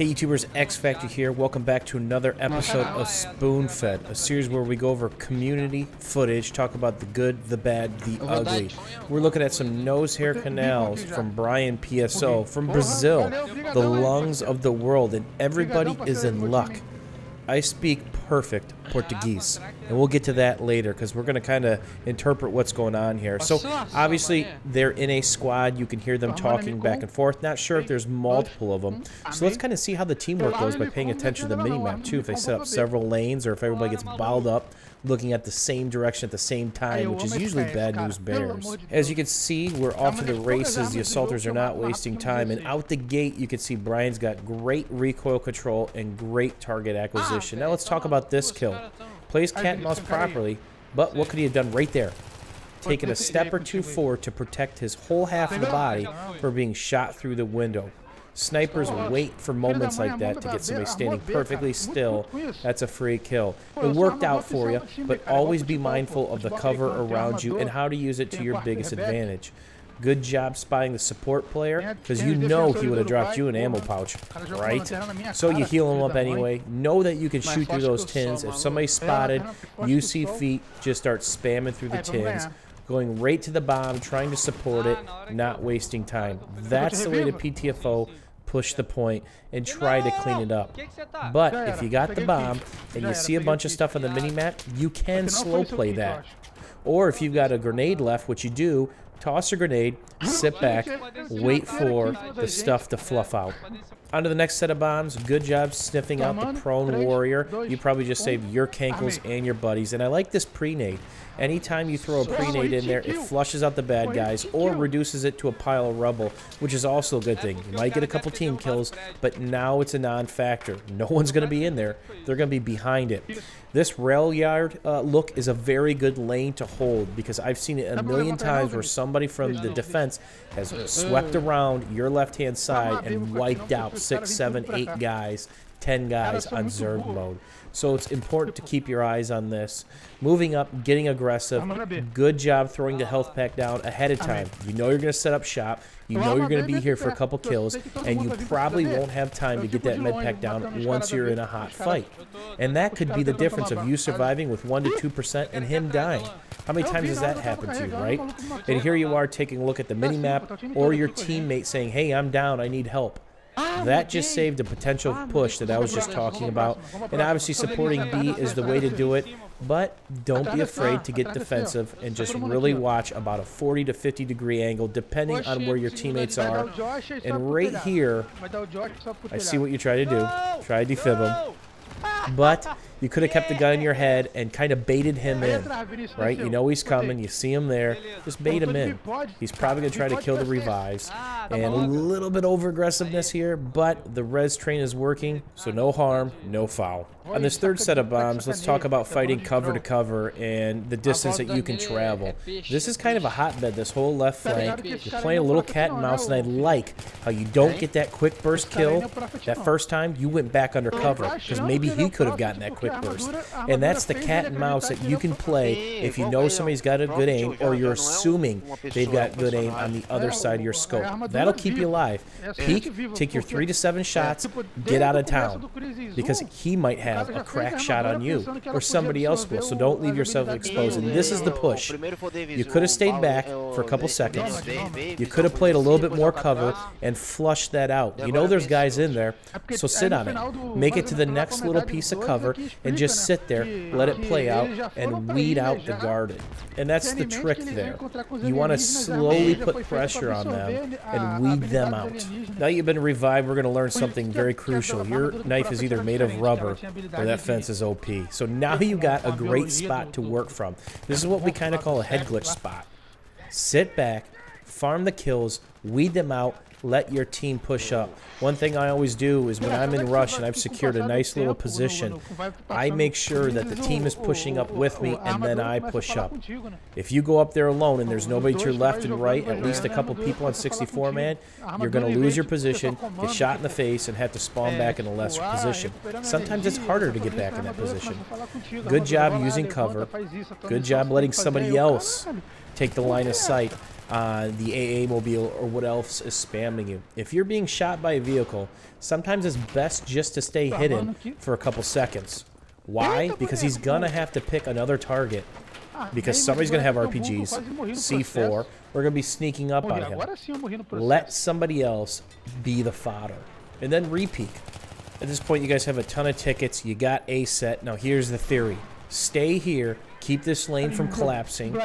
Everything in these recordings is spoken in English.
Hey YouTubers, X Factor here. Welcome back to another episode of Spoon Fed, a series where we go over community footage, talk about the good, the bad, the ugly. We're looking at some nose hair canals from Brian PSO from Brazil, the lungs of the world, and everybody is in luck. I speak perfect Portuguese, and we'll get to that later because we're going to kind of interpret what's going on here. So obviously they're in a squad. You can hear them talking back and forth. Not sure if there's multiple of them. So let's kind of see how the teamwork goes by paying attention to the mini-map too. If they set up several lanes or if everybody gets balled up looking at the same direction at the same time, which is usually bad news bears. As you can see, we're off to the races. The assaulters are not wasting time, and out the gate you can see Brian's got great recoil control and great target acquisition. Now let's talk about this kill. Plays cat and mouse properly, but what could he have done right there? Taken a step or two forward to protect his whole half of the body from being shot through the window. Snipers wait for moments like that to get somebody standing perfectly still. That's a free kill. It worked out for you, but always be mindful of the cover around you and how to use it to your biggest advantage. Good job spotting the support player, because you know he would have dropped you an ammo pouch, right? So you heal him up anyway. Know that you can shoot through those tins. If somebody's spotted, you see feet, just start spamming through the tins. Going right to the bomb, trying to support it, not wasting time. That's the way to PTFO, push the point, and try to clean it up. But if you got the bomb, and you see a bunch of stuff on the minimap, you can slow play that. Or if you've got a grenade left, which you do, toss a grenade, sit back, wait for the stuff to fluff out. On to the next set of bombs. Good job sniffing out the prone warrior. You probably just saved your cankles and your buddies. And I like this pre-nade. Anytime you throw a pre-nade in there, it flushes out the bad guys or reduces it to a pile of rubble, which is also a good thing. You might get a couple team kills, but now it's a non-factor. No one's going to be in there. They're going to be behind it. This rail yard look is a very good lane to hold, because I've seen it a million times where somebody from the defense has swept around your left-hand side and wiped out 6, 7, 8 guys, 10 guys on Zerg mode. So it's important to keep your eyes on this. Moving up, getting aggressive. Good job throwing the health pack down ahead of time. You know you're going to set up shop. You know you're going to be here for a couple kills, and you probably won't have time to get that med pack down once you're in a hot fight. And that could be the difference of you surviving with 1 to 2% and him dying. How many times has that happened to you, right? And here you are taking a look at the mini-map, or your teammate saying, hey, I'm down, I need help. That just saved a potential push that I was just talking about. And obviously supporting B is the way to do it, but don't be afraid to get defensive and just really watch about a 40 to 50 degree angle depending on where your teammates are. And right here, I see what you try to do. Try to defib him. But you could have kept the gun in your head and kind of baited him in, right? You know he's coming. You see him there. Just bait him in. He's probably going to try to kill the revives. And a little bit over-aggressiveness here, but the res train is working, so no harm, no foul. On this third set of bombs, let's talk about fighting cover to cover and the distance that you can travel. This is kind of a hotbed, this whole left flank. You're playing a little cat and mouse, and I like how you don't get that quick burst kill. That first time, you went back under cover, because maybe he could have gotten that quick burst. And that's the cat and mouse that you can play if you know somebody's got a good aim, or you're assuming they've got good aim on the other side of your scope. That'll keep you alive. Peek, take your 3 to 7 shots, get out of town, because he might have a crack shot on you, or somebody else will, so don't leave yourself exposed. And this is the push. You could have stayed back for a couple seconds. You could have played a little bit more cover and flushed that out. You know there's guys in there, so sit on it. Make it to the next little piece of cover and just sit there, let it play out, and weed out the guarded. And that's the trick there. You want to slowly put pressure on them and weed them out. Now you've been revived, we're going to learn something very crucial. Your knife is either made of rubber or that fence is OP. So now you got a great spot to work from. This is what we kind of call a head glitch spot. Sit back, farm the kills, weed them out, let your team push up. One thing I always do is when I'm in rush and I've secured a nice little position, I make sure that the team is pushing up with me, and then I push up. If you go up there alone and there's nobody to your left and right, at least a couple people on 64 man, you're going to lose your position, get shot in the face, and have to spawn back in a lesser position. Sometimes it's harder to get back in that position. Good job using cover. Good job letting somebody else take the line of sight. the AA mobile or what else is spamming you. If you're being shot by a vehicle, sometimes it's best just to stay hidden for a couple seconds. Why? Because he's gonna have to pick another target. Because somebody's gonna have RPGs, C4, we're gonna be sneaking up on him. Let somebody else be the fodder. And then repeat. At this point, you guys have a ton of tickets. You got a set. Now, here's the theory. Stay here, keep this lane from collapsing,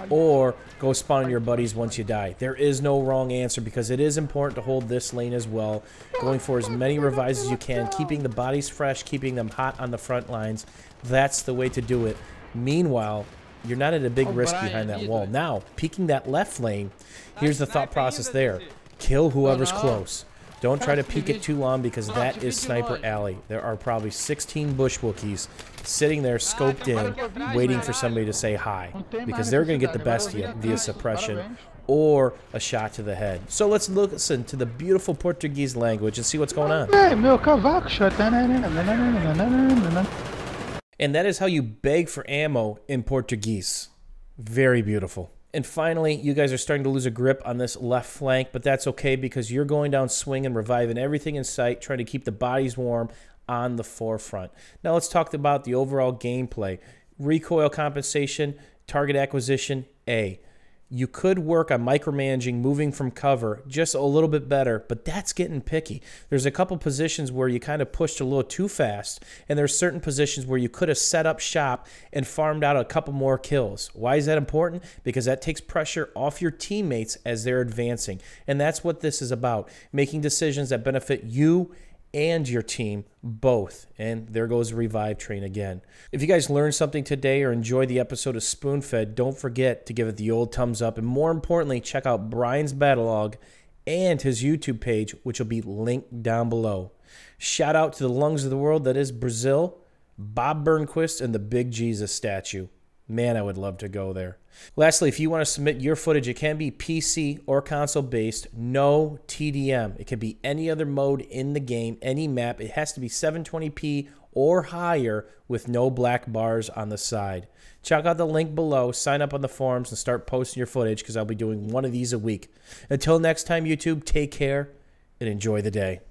or go spawn your buddies once you die. There is no wrong answer because it is important to hold this lane as well, going for as many revives as you can, keeping the bodies fresh, keeping them hot on the front lines. That's the way to do it. Meanwhile, you're not at a big risk behind that wall. Now, peeking that left lane, here's the thought process there. Kill whoever's close. Don't try to peek it too long because that is Sniper Alley. There are probably 16 bush Wookiees sitting there scoped in, waiting for somebody to say hi. Because they're going to get the best of you via suppression or a shot to the head. So let's listen to the beautiful Portuguese language and see what's going on. And that is how you beg for ammo in Portuguese. Very beautiful. And finally, you guys are starting to lose a grip on this left flank, but that's okay because you're going down swinging, reviving everything in sight, trying to keep the bodies warm on the forefront. Now let's talk about the overall gameplay. Recoil compensation, target acquisition, A. You could work on micromanaging, moving from cover just a little bit better, but that's getting picky. There's a couple positions where you kind of pushed a little too fast, and there's certain positions where you could have set up shop and farmed out a couple more kills. Why is that important? Because that takes pressure off your teammates as they're advancing, and that's what this is about, making decisions that benefit you and your team both. And there goes the revive train again. If you guys learned something today or enjoyed the episode of Spoonfed, don't forget to give it the old thumbs up, and more importantly, check out Brian's battle log and his YouTube page, which will be linked down below. Shout out to the lungs of the world that is Brazil, Bob Burnquist, and the Big Jesus statue. Man, I would love to go there. Lastly, if you want to submit your footage, it can be PC or console-based, no TDM. It can be any other mode in the game, any map. It has to be 720p or higher with no black bars on the side. Check out the link below, sign up on the forums, and start posting your footage because I'll be doing one of these a week. Until next time, YouTube, take care and enjoy the day.